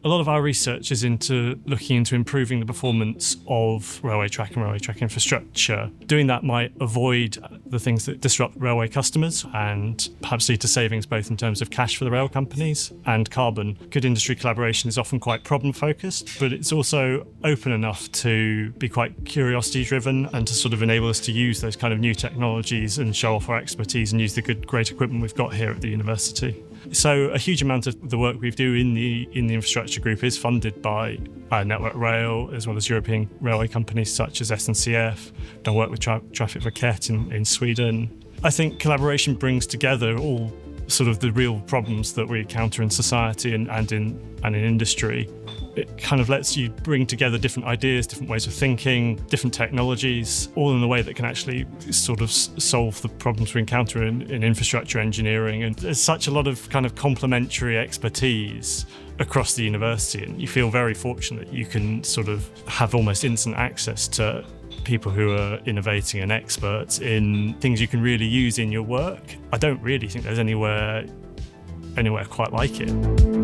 A lot of our research is into looking into improving the performance of railway track and railway track infrastructure. Doing that might avoid the things that disrupt railway customers and perhaps lead to savings both in terms of cash for the rail companies and carbon. Good industry collaboration is often quite problem-focused, but it's also open enough to be quite curiosity-driven and to sort of enable us to use those kind of new technologies and show off our expertise and use the great equipment we've got here at the university. So a huge amount of the work we do in the infrastructure group is funded by Network Rail, as well as European railway companies such as SNCF. Done work with Traffic Raket in Sweden. I think collaboration brings together all sort of the real problems that we encounter in society and in industry. It kind of lets you bring together different ideas, different ways of thinking, different technologies, all in a way that can actually sort of solve the problems we encounter in infrastructure engineering. And there's such a lot of kind of complementary expertise across the university, and you feel very fortunate you can sort of have almost instant access to people who are innovating and experts in things you can really use in your work. I don't really think there's anywhere quite like it.